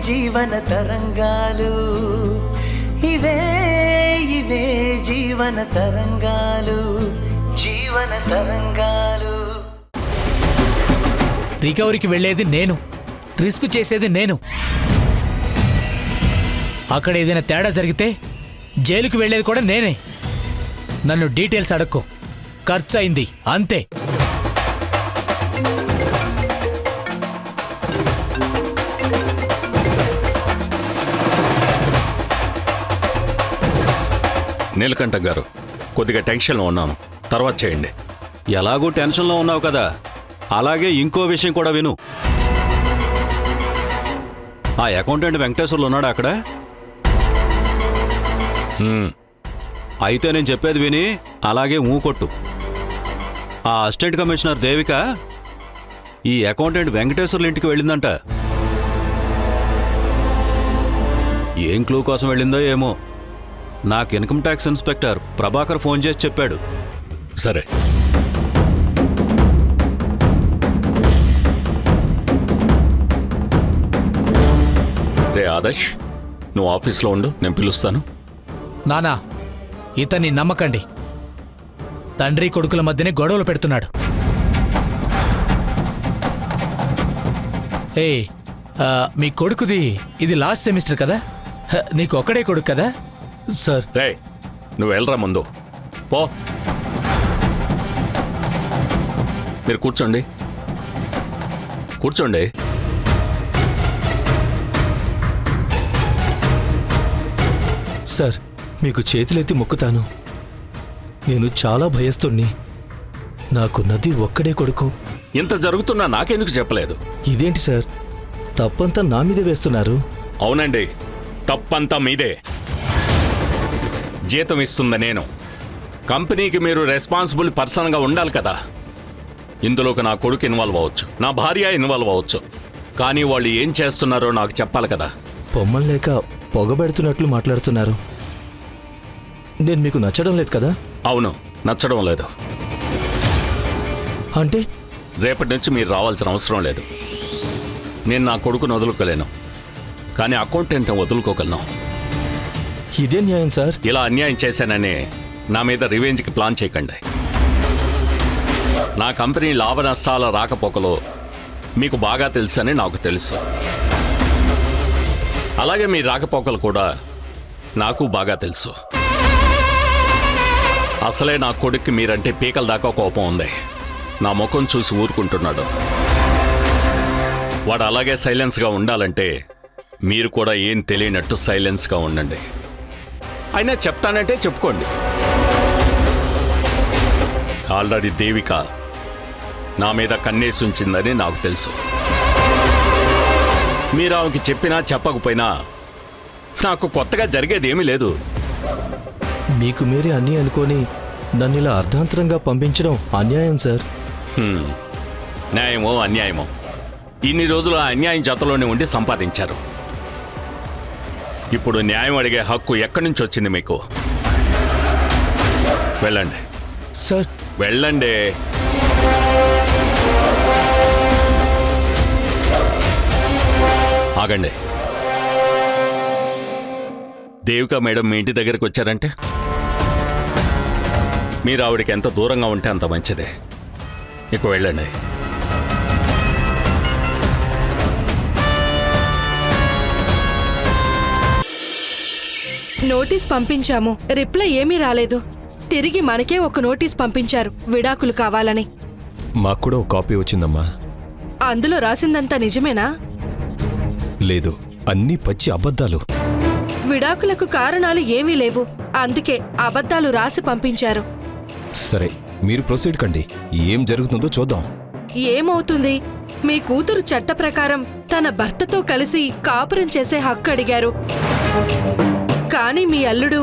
జీవన తరంగాలు, ఇవే ఇవే జీవన తరంగాలు, జీవన తరంగాలు. రికవరీకి వెళ్ళేది నేను, రిస్క్ చేసేది నేను. అక్కడ ఏదైనా తేడా జరిగితే జైలుకి వెళ్ళేది కూడా నేనే. నన్ను డీటెయిల్స్ అడక్కు, ఖర్చు అయింది అంతే. నీలకంఠ గారు, కొద్దిగా టెన్షన్లో ఉన్నాను, తర్వాత చేయండి. ఎలాగూ టెన్షన్లో ఉన్నావు కదా, అలాగే ఇంకో విషయం కూడా విను. ఆ అకౌంటెంట్ వెంకటేశ్వర్లు ఉన్నాడా అక్కడ? అయితే నేను చెప్పేది విని అలాగే కొట్టు. ఆ అసిస్టెంట్ కమిషనర్ దేవిక ఈ అకౌంటెంట్ వెంకటేశ్వర్ల ఇంటికి వెళ్ళిందంట. ఏం క్లూ కోసం వెళ్ళిందో ఏమో, నాకు income tax inspector Prabhakar phone చేసి చెప్పాడు. సరే, రే ఆదర్శ్, నువ్వు ఆఫీస్లో ఉండు, నేను పిలుస్తాను. నానా, ఇతన్ని నమ్మకండి. తండ్రి కొడుకుల మధ్యనే గొడవలు పెడుతున్నాడు. మీ కొడుకుది ఇది లాస్ట్ సెమిస్టర్ కదా, నీకు ఒక్కడే కొడుకు కదా? సార్. రే, నువ్వు వెళ్ళరా ముందు పో. మీరు కూర్చోండి, కూర్చోండి. సార్, మీకు చేతులెత్తి మొక్కుతాను. నేను చాలా భయస్తుణ్ణి. నాకున్నది ఒక్కడే కొడుకు. ఇంత జరుగుతున్నా నాకెందుకు చెప్పలేదు? ఇదేంటి సార్, తప్పంతా నా మీద వేస్తున్నారు? అవునండి, తప్పంతా మీదే. జీతం ఇస్తుంది నేను, కంపెనీకి మీరు రెస్పాన్సిబుల్ పర్సన్గా ఉండాలి కదా. ఇందులోకి నా కొడుకు ఇన్వాల్వ్ అవ్వచ్చు, నా భార్య ఇన్వాల్వ్ అవ్వచ్చు, కానీ వాళ్ళు ఏం చేస్తున్నారో నాకు చెప్పాలి కదా. పొమ్మలు లేక పొగబెడుతున్నట్లు మాట్లాడుతున్నారు. నేను మీకు నచ్చడం లేదు కదా? అవును, నచ్చడం లేదు. అంటే రేపటి నుంచి మీరు రావాల్సిన అవసరం లేదు. నేను నా కొడుకును వదులుకోలేను, కానీ అకౌంటెంట్ వదులుకోగలను. ఇదే న్యాయం సార్? ఇలా అన్యాయం చేశానని నా మీద రివెంజ్కి ప్లాన్ చేయకండి. నా కంపెనీ లాభ నష్టాల రాకపోకలో మీకు బాగా తెలుసని నాకు తెలుసు. అలాగే మీ రాకపోకలు కూడా నాకు బాగా తెలుసు. అసలే నా కొడుక్కి మీరంటే పీకల దాకా కోపం ఉంది. నా ముఖం చూసి ఊరుకుంటున్నాడు. వాడు అలాగే సైలెన్స్గా ఉండాలంటే మీరు కూడా ఏం తెలియనట్టు సైలెన్స్గా ఉండండి. అయినా చెప్తానంటే చెప్పుకోండి. ఆల్రెడీ దేవిక నా మీద కన్నేసి ఉంచిందని నాకు తెలుసు. మీరు ఆమెకి చెప్పినా చెప్పకపోయినా నాకు కొత్తగా జరిగేది ఏమీ లేదు. మీకు మీరే అన్నీ అనుకొని నన్ను ఇలా అర్ధాంతరంగా పంపించడం అన్యాయం సార్. న్యాయమో అన్యాయమో, ఇన్ని రోజులు ఆ అన్యాయం జతలోనే ఉండి సంపాదించారు. ఇప్పుడు న్యాయం అడిగే హక్కు ఎక్కడి నుంచి వచ్చింది మీకు? వెళ్ళండి సార్, వెళ్ళండి. ఆగండి. దేవిక మేడం మీ ఇంటి దగ్గరికి వచ్చారంటే మీరు ఆవిడికి ఎంత దూరంగా ఉంటే అంత మంచిదే. ఇక వెళ్ళండి. నోటీస్ పంపించాము, రిప్లై ఏమీ రాలేదు. తిరిగి మనకే ఒక నోటీస్ పంపించారు, విడాకులు కావాలని. మాకు కూడా ఒక కాపీ వచ్చిందమ్మా. అందులో రాసిందంతా నిజమేనా? లేదు, అన్నీ పచ్చి అబద్ధాలు. విడాకులకు కారణాలు ఏమీ లేవు, అందుకే అబద్ధాలు రాసి పంపించారు. సరే, మీరు ప్రొసీడ్ కండి. ఏం జరుగుతుందో చూద్దాం. ఏమవుతుంది? మీ కూతురు చట్ట ప్రకారం తన భర్తతో కలిసి కాపురం చేసే హక్కు అడిగారు. కానీ మీ అల్లుడు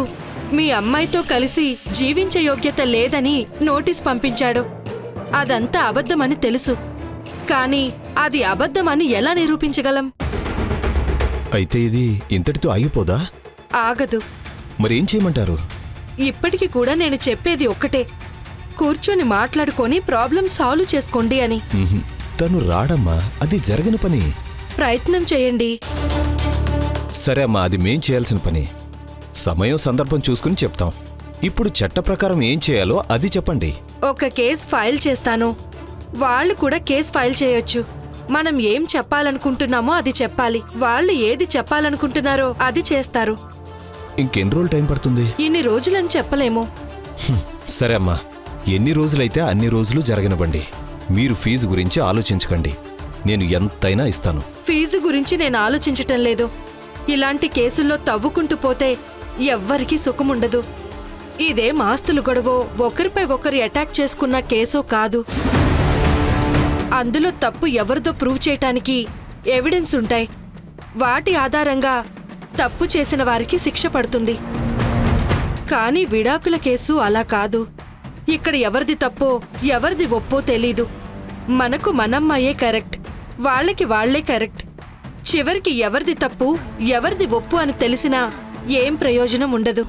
మీ అమ్మాయితో కలిసి జీవించే యోగ్యత లేదని నోటీస్ పంపించాడు. అదంతా అబద్ధమని తెలుసు, కానీ అది అబద్ధమని ఎలా నిరూపించగలం? అయితే ఇది ఇంతటితో ఆగిపోదా? ఆగదు. మరేం చేయమంటారు? ఇప్పటికి కూడా నేను చెప్పేది ఒక్కటే, కూర్చొని మాట్లాడుకొని ప్రాబ్లం సాల్వ్ చేసుకోండి అని. తను రాడమ్మా, అది జరగని పని. ప్రయత్నం చేయండి. సరే అమ్మా, అది మేం చేయాల్సిన పని. సమయం సందర్భం చూసుకుని చెప్తాం. ఇప్పుడు చట్ట ప్రకారం ఏం చేయాలో అది చెప్పండి. ఒక కేస్ ఫైల్ చేస్తాను, వాళ్ళు కూడా కేస్ ఫైల్ చేయొచ్చు. మనం ఏం చెప్పాలనుకుంటున్నామో అది చెప్పాలి, వాళ్ళు ఏది చెప్పాలనుకుంటున్నారో అది చేస్తారు. ఇంకెన్ని రోజులు టైం పడుతుంది? ఇన్ని రోజులని చెప్పలేము. సరే అమ్మా, ఎన్ని రోజులైతే అన్ని రోజులు జరగనివ్వండి. మీరు ఫీజు గురించి ఆలోచించకండి, నేను ఎంతైనా ఇస్తాను. ఫీజు గురించి నేను ఆలోచించటం లేదు. ఇలాంటి కేసుల్లో తవ్వుకుంటూ పోతే ఎవ్వరికీ సుఖముండదు. ఇదేం ఆస్తులు గొడవో ఒకరిపై ఒకరు అటాక్ చేసుకున్న కేసో కాదు. అందులో తప్పు ఎవరిదో ప్రూవ్ చేయటానికి ఎవిడెన్స్ ఉంటాయి. వాటి ఆధారంగా తప్పు చేసిన వారికి శిక్ష పడుతుంది. కానీ విడాకుల కేసు అలా కాదు. ఇక్కడ ఎవరిది తప్పో ఎవరిది ఒప్పో తెలీదు. మనకు మనమ్మాయే కరెక్ట్, వాళ్ళకి వాళ్లే కరెక్ట్. చివరికి ఎవరిది తప్పు ఎవరిది ఒప్పు అని తెలిసినా ఏం ప్రయోజనం ఉండదు.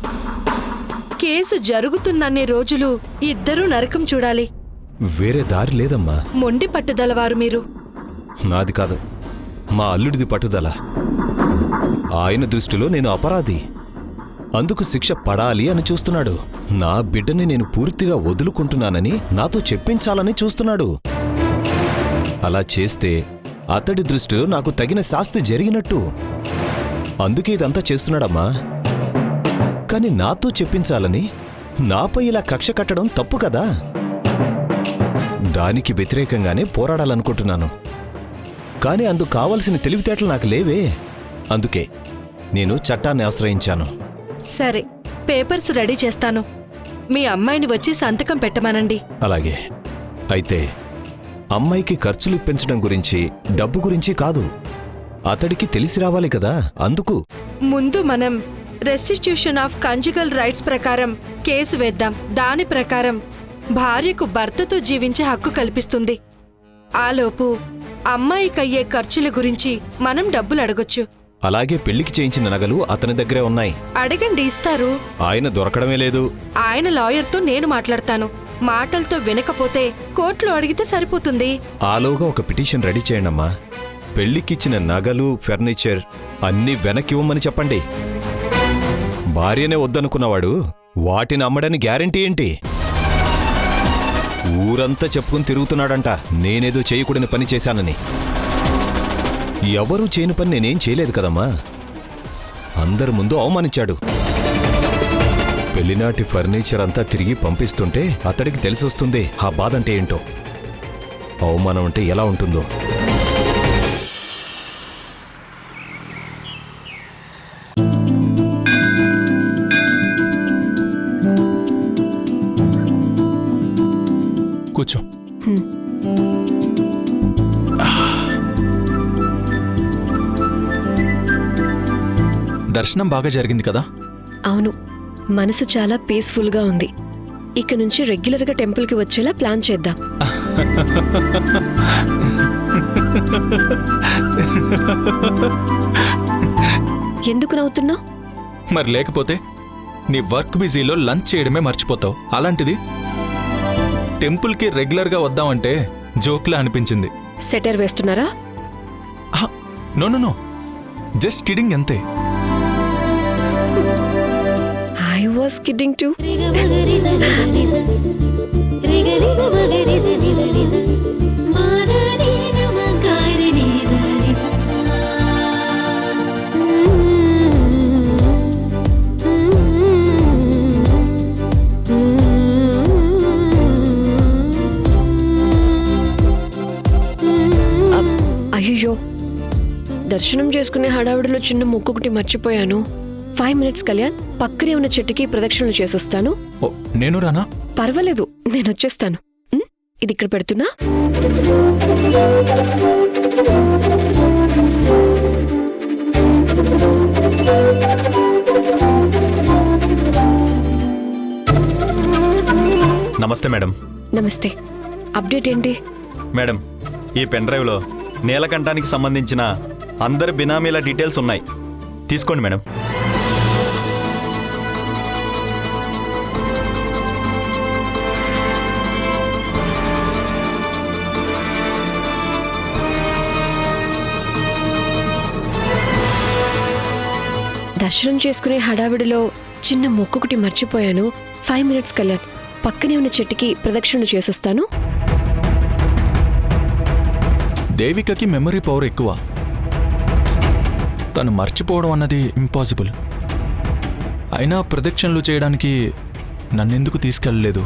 కేసు జరుగుతున్నన్ని రోజులు ఇద్దరూ నరకం చూడాలి. వేరే దారి లేదమ్మా. మొండి పట్టుదలవారు మీరు. నాది కాదు, మా అల్లుడిది పట్టుదల. ఆయన దృష్టిలో నేను అపరాధి, అందుకు శిక్ష పడాలి అని చూస్తున్నాడు. నా బిడ్డని నేను పూర్తిగా వదులుకుంటున్నానని నాతో చెప్పించాలని చూస్తున్నాడు. అలా చేస్తే అతడి దృష్టిలో నాకు తగిన శాస్తి జరిగినట్టు. అందుకే ఇదంతా చేస్తున్నాడమ్మా. కాని నాతో చెప్పించాలని నాపై ఇలా కక్ష కట్టడం తప్పు కదా. దానికి వ్యతిరేకంగానే పోరాడాలనుకుంటున్నాను. కాని అందుకు కావలసిన తెలివితేటలు నాకు లేవే. అందుకే నేను చట్టాన్ని ఆశ్రయించాను. సరే, పేపర్స్ రెడీ చేస్తాను. మీ అమ్మాయిని వచ్చి సంతకం పెట్టమనండి. అలాగే. అయితే అమ్మాయికి ఖర్చులు ఇప్పించడం గురించి, డబ్బు గురించి కాదు, అతడికి తెలిసి రావాలి కదా. అందుకు ముందు మనం రెస్టిట్యూషన్ ఆఫ్ కంజుగల్ రైట్స్ ప్రకారం కేసు వేద్దాం. దాని ప్రకారం భార్యకు భర్తతో జీవించే హక్కు కల్పిస్తుంది. ఆలోపు అమ్మాయికయ్యే ఖర్చుల గురించి మనం డబ్బులు అడగొచ్చు. అలాగే పెళ్లికి చేయించిన నగలు అతని దగ్గరే ఉన్నాయి. అడగండి, ఇస్తారు. ఆయన దొరకడమే లేదు. ఆయన లాయర్తో నేను మాట్లాడతాను. మాటలతో వినకపోతే కోర్టులో అడిగితే సరిపోతుంది. ఆలోగా ఒక పిటిషన్ రెడీ చేయండమ్మా. పెళ్లికిచ్చిన నగలు, ఫర్నిచర్ అన్నీ వెనక్కివ్వమని చెప్పండి. భార్యనే వద్దనుకున్నవాడు వాటిని అమ్మడని గ్యారంటీ ఏంటి? ఊరంతా చెప్పుకుని తిరుగుతున్నాడంట నేనేదో చేయకూడని పని చేశానని. ఎవరూ చేయని పని నేనేం చేయలేదు కదమ్మా. అందరి ముందు అవమానించాడు. పెళ్లినాటి ఫర్నిచర్ అంతా తిరిగి పంపిస్తుంటే అతడికి తెలిసొస్తుంది ఆ బాధ అంటే ఏంటో, అవమానం అంటే ఎలా ఉంటుందో. కూర్చో. దర్శనం బాగా జరిగింది కదా? అవును, మనసు చాలా పీస్ఫుల్గా ఉంది. ఇక నుంచి రెగ్యులర్గా టెంపుల్కి వచ్చేలా ప్లాన్ చేద్దాం. ఎందుకు నవ్వుతున్నావు? మరి లేకపోతే నీ వర్క్ బిజీలో లంచ్ చేయడమే మర్చిపోతావు. అలాంటిది టెంపుల్కి రెగ్యులర్గా వద్దామంటే జోక్లా అనిపించింది. సెటర్ వేస్తున్నారా? No no no, just kidding అంతే. I was kidding too. అయ్యో, దర్శనం చేసుకునే హడావుడిలో చిన్న మొక్కొకటి మర్చిపోయాను. 5 minutes కళ్యాణ్, పక్కనే ఉన్న చెట్టుకి ప్రదక్షిణలు చేసొస్తాను. ఓ, నేను రానా? పర్వాలేదు, నేను వచ్చేస్తాను. ఇది ఇక్కడ పెడుతున్నా. నమస్తే మేడం. నమస్తే. అప్డేట్ ఏంటి? మేడం, ఈ పెన్ డ్రైవ్లో నీలకంఠానికి సంబంధించిన అందరి బినామీల డీటెయిల్స్ ఉన్నాయి. తీసుకోండి మేడం. దర్శనం చేసుకునే హడావిడిలో చిన్న మొక్కొకటి మర్చిపోయాను. 5 minutes కళ్యాణ్, పక్కనే ఉన్న చెట్టుకి ప్రదక్షిణలు చేసొస్తాను. దేవికకి మెమరీ పవర్ ఎక్కువ. తను మర్చిపోవడం అన్నది ఇంపాసిబుల్. అయినా ప్రదక్షిణలు చేయడానికి నన్నెందుకు తీసుకెళ్ళలేదు?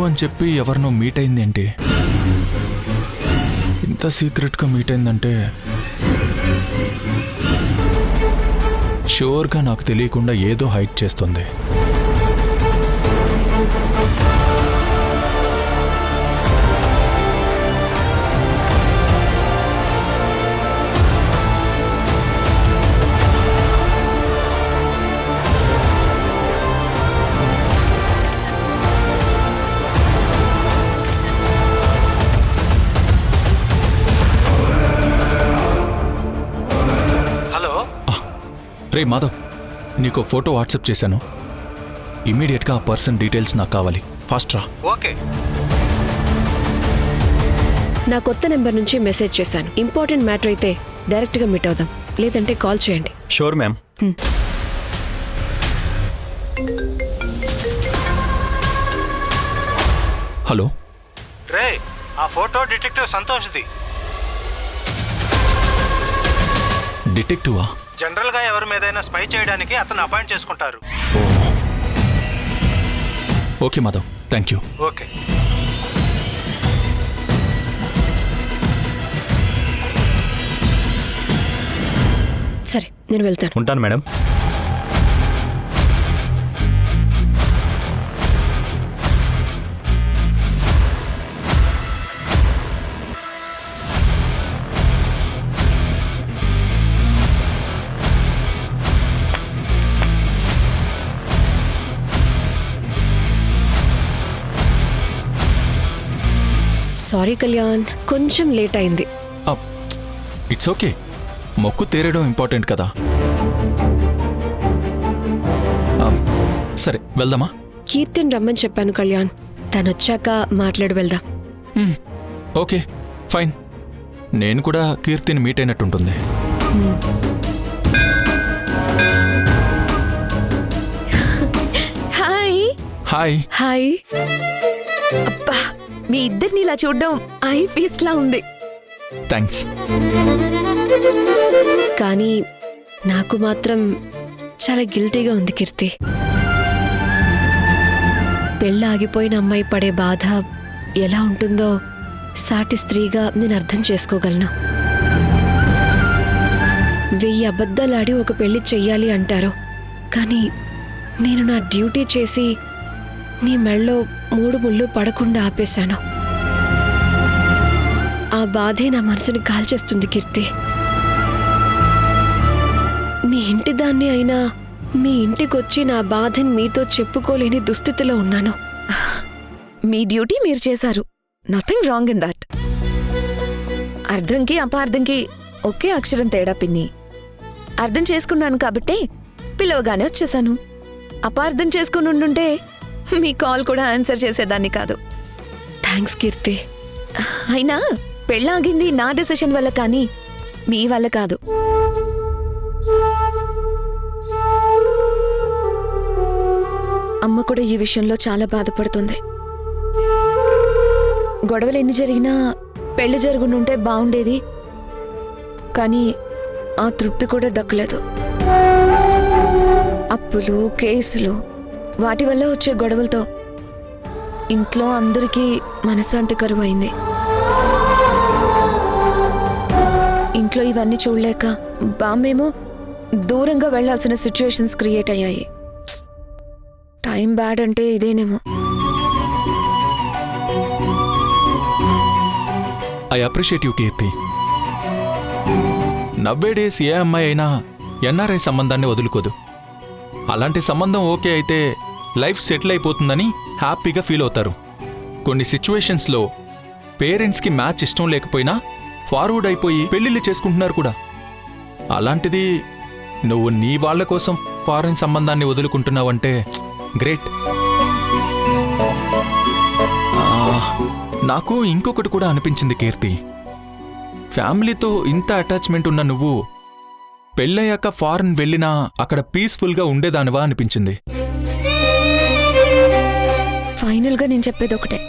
అని చెప్పి ఎవరినో మీట్ అయిందేంటి? ఇంత సీక్రెట్గా మీట్ అయిందంటే షూర్గా నాకు తెలియకుండా ఏదో హైడ్ చేస్తుంది. రే మాధవ్, నీకు ఫోటో వాట్సాప్ చేశాను. ఇమీడియట్గా ఆ పర్సన్ డీటెయిల్స్ నాకు కావాలి. ఫాస్ట్ రా. ఓకే. నా కొత్త నెంబర్ నుంచి మెసేజ్ చేశాను. ఇంపార్టెంట్ మ్యాటర్ అయితే డైరెక్ట్గా మీట్ అవుదాం, లేదంటే కాల్ చేయండి. Sure ma'am. హలో రే, ఆ ఫోటో డిటెక్టివ్ సంతోష్ది. డిటెక్టివా? జనరల్ గా ఎవరి మీదైనా స్పై చేయడానికి అతను అపాయింట్ చేసుకుంటారు. Okay Madhav, thank you. Okay. సరే, నేను వెళ్తాను. ఉంటాను మేడం. సారీ కళ్యాణ్, కొంచెం లేట్ అయింది. It's okay. మొక్కు తీరడం ఇంపార్టెంట్ కదా. సరే, వెళ్దామా? కీర్తిని రమ్మని చెప్పాను కళ్యాణ్. తనొచ్చాక మాట్లాడి వెళ్దాం. Okay, fine. నేను కూడా కీర్తిని మీట్ అయినట్టుంటుంది. హాయ్. హాయ్. హాయ్. అబ్బా, మీ ఇద్దరిని ఇలా చూడడం ఐ ఫీస్ట్ లా ఉంది. థ్యాంక్స్. కానీ నాకు మాత్రం చాలా గిల్టీగా ఉంది కీర్తి. పెళ్ళి ఆగిపోయిన అమ్మాయి పడే బాధ ఎలా ఉంటుందో సాటి స్త్రీగా నేను అర్థం చేసుకోగలను. 1000 అబద్ధాలాడి ఒక పెళ్లి చెయ్యాలి అంటారు, కానీ నేను నా డ్యూటీ చేసి నీ మెళ్ళో 3 ముళ్ళు పడకుండా ఆపేశాను. ఆ బాధే నా మనసుని కాల్చేస్తుంది కీర్తి. మీ ఇంటి దాన్ని అయినా మీ ఇంటికొచ్చి నా బాధని మీతో చెప్పుకోలేని దుస్థితిలో ఉన్నాను. మీ డ్యూటీ మీరు చేశారు. Nothing wrong in that. అర్థంకి అపార్థంకి ఒకే అక్షరం తేడా పిన్ని. అర్థం చేసుకున్నాను కాబట్టే పిలవగానే వచ్చేసాను. అపార్థం చేసుకుని ఉండుంటే మీ కాల్ కూడా ఆన్సర్ చేసేదాన్ని కాదు. థ్యాంక్స్ కీర్తి. అయినా పెళ్ళాగింది నా డెసిషన్ వల్ల కానీ మీ వల్ల కాదు. అమ్మ కూడా ఈ విషయంలో చాలా బాధపడుతుంది. గొడవలు ఎన్ని జరిగినా పెళ్లి జరుగుంటే బాగుండేది, కానీ ఆ తృప్తి కూడా దక్కలేదు. అప్పులు, కేసులు, వాటి వల్ల వచ్చే గొడవలతో ఇంట్లో అందరికీ మనశ్శాంతి కరువైంది. ఇంట్లో ఇవన్నీ చూడలేక బామ్మేమో దూరంగా వెళ్లాల్సిన సిచ్యుయేషన్స్ క్రియేట్ అయ్యాయి. టైం బ్యాడ్ అంటే ఇదేనేమో. ఐ అప్రిషియేట్ యూ కీర్తి. నవ్వే డేస్ ఏ అమ్మాయి అయినా ఎన్ఆర్ఐ సంబంధాన్ని వదులుకోదు. అలాంటి సంబంధం ఓకే అయితే లైఫ్ సెటిల్ అయిపోతుందని హ్యాపీగా ఫీల్ అవుతారు. కొన్ని సిచ్యువేషన్స్లో పేరెంట్స్కి మ్యాచ్ ఇష్టం లేకపోయినా ఫార్వర్డ్ అయిపోయి పెళ్లిళ్ళు చేసుకుంటున్నారు కూడా. అలాంటిది నువ్వు నీ వాళ్ళ కోసం ఫారెన్ సంబంధాన్ని వదులుకుంటున్నావంటే గ్రేట్. నాకు ఇంకొకటి కూడా అనిపించింది కీర్తి. ఫ్యామిలీతో ఇంత అటాచ్మెంట్ ఉన్న నువ్వు పెళ్ళయ్యాక ఫారెన్ వెళ్ళినా అక్కడ పీస్ఫుల్గా ఉండేదానివా అనిపించింది. ఫైనల్గా నేను చెప్పేది ఒకటే,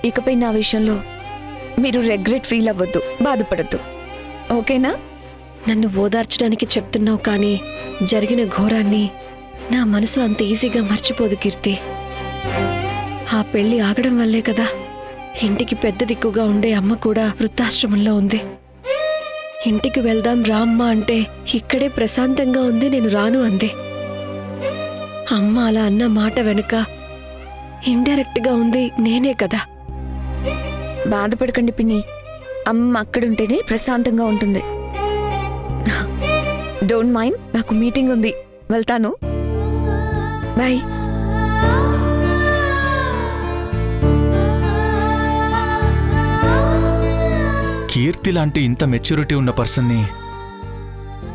ఇకపై నా విషయంలో మీరు రెగ్రెట్ ఫీల్ అవ్వద్దు, బాధపడద్దు, ఓకేనా? నన్ను ఓదార్చడానికి చెప్తున్నావు, కానీ జరిగిన ఘోరాన్ని నా మనసు అంత ఈజీగా మర్చిపోదు కీర్తి. ఆ పెళ్లి ఆగడం వల్లే కదా ఇంటికి పెద్ద దిక్కుగా ఉండే అమ్మ కూడా వృద్ధాశ్రమంలో ఉంది. ఇంటికి వెళ్దాం రా అమ్మ అంటే ఇక్కడే ప్రశాంతంగా ఉంది, నేను రాను అంది. అమ్మ అలా అన్న మాట వెనుక ఇండైరెక్ట్ గా ఉంది నేనే కదా. బాధపడకండి పిన్ని, అమ్మ అక్కడుంటేనే ప్రశాంతంగా ఉంటుంది. డోంట్ మైండ్, నాకు మీటింగ్ ఉంది, వెళ్తాను. బాయ్. కీర్తి లాంటి ఇంత మెచ్యూరిటీ ఉన్న పర్సన్ని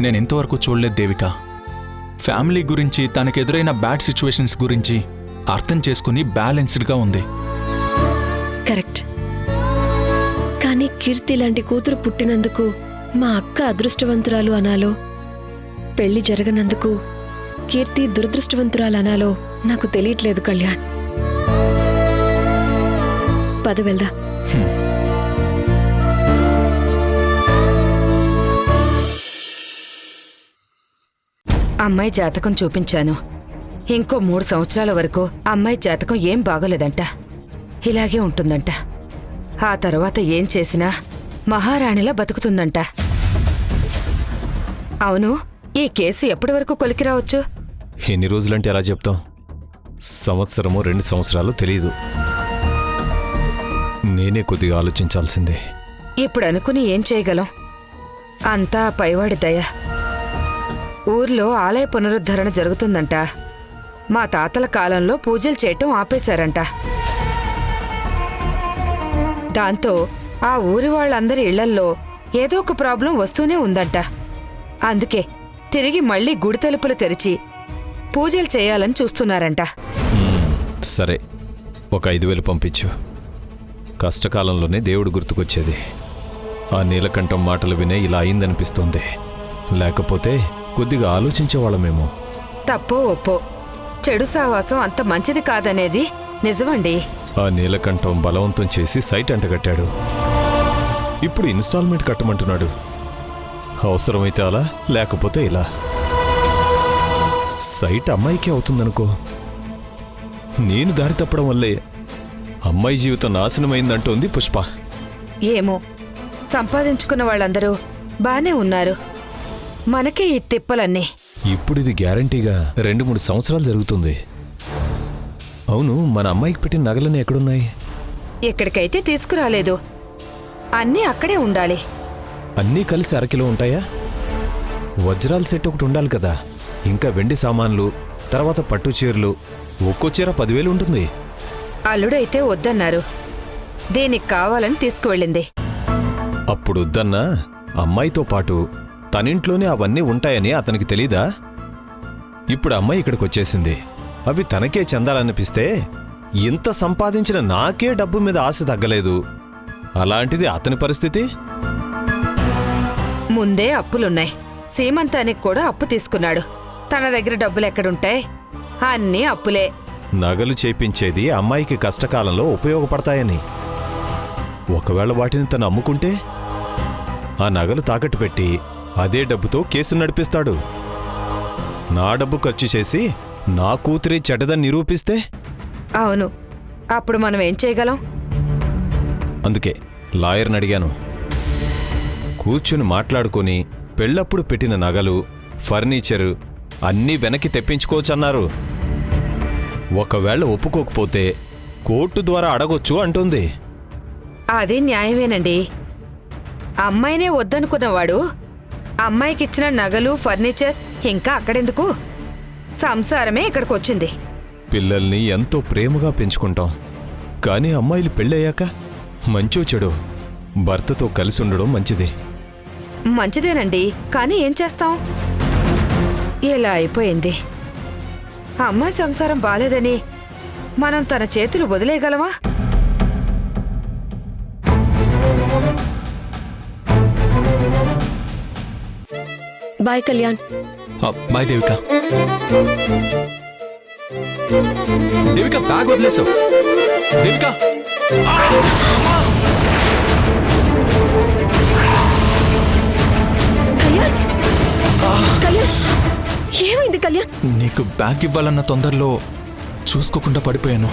నేను ఇంతవరకు చూడలేదు దేవిక. ఫ్యామిలీ గురించి, తనకెదురైన బ్యాడ్ సిచ్యువేషన్స్ గురించి అర్థం చేసుకుని బ్యాలెన్స్డ్గా ఉంది. కరెక్ట్. కానీ కీర్తి లాంటి కూతురు పుట్టినందుకు మా అక్క అదృష్టవంతురాలు అనాలో, పెళ్లి జరగనందుకు కీర్తి దురదృష్టవంతురాలు అనాలో నాకు తెలియట్లేదు కళ్యాణ్. పద వెళ్దా. అమ్మాయి జాతకం చూపించాను. ఇంకో 3 సంవత్సరాల వరకు అమ్మాయి జాతకం ఏం బాగోలేదంట, ఇలాగే ఉంటుందంట. ఆ తర్వాత ఏం చేసినా మహారాణిలా బతుకుతుందంట. అవును, ఈ కేసు ఎప్పటి వరకు కొలికి రావచ్చు? ఎన్ని రోజులంటే ఎలా చెప్తాం? సంవత్సరమో 2 సంవత్సరాలు తెలియదు. నేనే కొద్దిగా ఆలోచించాల్సిందే. ఇప్పుడు అనుకుని ఏం చేయగలం? అంతా పైవాడి దయ. ఊర్లో ఆలయ పునరుద్ధరణ జరుగుతుందంట. మా తాతల కాలంలో పూజలు చేయటం ఆపేశారంట. దాంతో ఆ ఊరి వాళ్ళందరి ఇళ్లల్లో ఏదో ఒక ప్రాబ్లం వస్తూనే ఉందంట. అందుకే తిరిగి మళ్లీ గుడి తలుపులు తెరిచి పూజలు చేయాలని చూస్తున్నారంట. సరే, ఒక 5,000 పంపించు. కష్టకాలంలోనే దేవుడు గుర్తుకొచ్చేది. ఆ నీలకంఠం మాటలు వినే ఇలా అయిందనిపిస్తోంది. లేకపోతే కొద్దిగా ఆలోచించేవాళ్ళమేమో. తప్పో ఒప్పో, చెడు సావాసం అంత మంచిది కాదనేది నిజమండి. ఆ నీలకంఠం బలవంతం చేసి సైట్ అంటగట్టాడు. ఇప్పుడు ఇన్స్టాల్మెంట్ కట్టమంటున్నాడు. అవసరమైతే అలా, లేకపోతే ఇలా. సైట్ అమ్మాయికే అవుతుందనుకో. నేను దారి తప్పడం వల్లే అమ్మాయి జీవితం నాశనమైందంటోంది పుష్ప. ఏమో, సంపాదించుకున్న వాళ్ళందరూ బానే ఉన్నారు, మనకే ఈ తిప్పలన్నీ. ఇప్పుడు ఇది గ్యారంటీగా 2-3 సంవత్సరాలు జరుగుతుంది. అవును, మన అమ్మాయికి పెట్టిన నగలన్నీ ఎక్కడున్నాయి? ఎక్కడికైతే తీసుకురాలేదు, అన్నీ అక్కడే ఉండాలి. అన్నీ కలిసి 1 కిలో ఉంటాయా? వజ్రాల సెట్ ఒకటి ఉండాలి కదా, ఇంకా వెండి సామాన్లు, తర్వాత పట్టు చీరలు. ఒక్కో చీర 10,000 ఉంటుంది. అల్లుడైతే వద్దన్నారు, దీనికి కావాలని తీసుకువెళ్ళింది. అప్పుడు వద్దన్నా అమ్మాయితో పాటు తనింట్లోనే అవన్నీ ఉంటాయని అతనికి తెలీదా? ఇప్పుడు అమ్మాయి ఇక్కడికి వచ్చేసింది. అవి తనకే చెందాలనిపిస్తే ఇంత సంపాదించిన నాకే డబ్బు మీద ఆశ తగ్గలేదు. అలాంటిది అతని పరిస్థితి? ముందే అప్పులున్నాయి. సీమంతానికి కూడా అప్పు తీసుకున్నాడు. తన దగ్గర డబ్బులు ఎక్కడుంటాయి? అన్నీ అప్పులే. నగలు చేపించేది అమ్మాయికి కష్టకాలంలో ఉపయోగపడతాయని. ఒకవేళ వాటిని తను అమ్ముకుంటే ఆ నగలు తాకట్టు పెట్టి అదే డబ్బుతో కేసు నడిపిస్తాడు. నా డబ్బు ఖర్చు చేసి నా కూతురి చెడ్డదని నిరూపిస్తే? అవును, అప్పుడు మనం ఏం చేయగలం? అందుకే లాయర్ని అడిగాను. కూర్చుని మాట్లాడుకొని పెళ్ళప్పుడు పెట్టిన నగలు, ఫర్నిచరు అన్నీ వెనక్కి తెప్పించుకోవచ్చన్నారు. ఒకవేళ ఒప్పుకోకపోతే కోర్టు ద్వారా అడగొచ్చు అంటుంది. అది న్యాయమేనండి. అమ్మాయినే వద్దనుకున్నవాడు అమ్మాయికిచ్చిన నగలు, ఫర్నిచర్ ఇంకా అక్కడెందుకు? సంసారమే ఇక్కడికొచ్చింది. పిల్లల్ని ఎంతో ప్రేమగా పెంచుకుంటాం. కానీ అమ్మాయిలు పెళ్ళయ్యాక మంచో చెడో భర్తతో కలిసి ఉండడం మంచిది. మంచిదేనండి, కానీ ఏం చేస్తాం? ఇలా అయిపోయింది. అమ్మాయి సంసారం బాలేదని మనం తన చేతులు వదిలేయగలమా? Bye Kalyan. Bye Devika. Devika bag వదిలేసావు. దేవిక కళ్యాణ్, కళ్యాణ్, ఏమైంది కళ్యాణ్? నీకు బ్యాగ్ ఇవ్వాలన్న తొందరలో చూసుకోకుండా పడిపోయాను.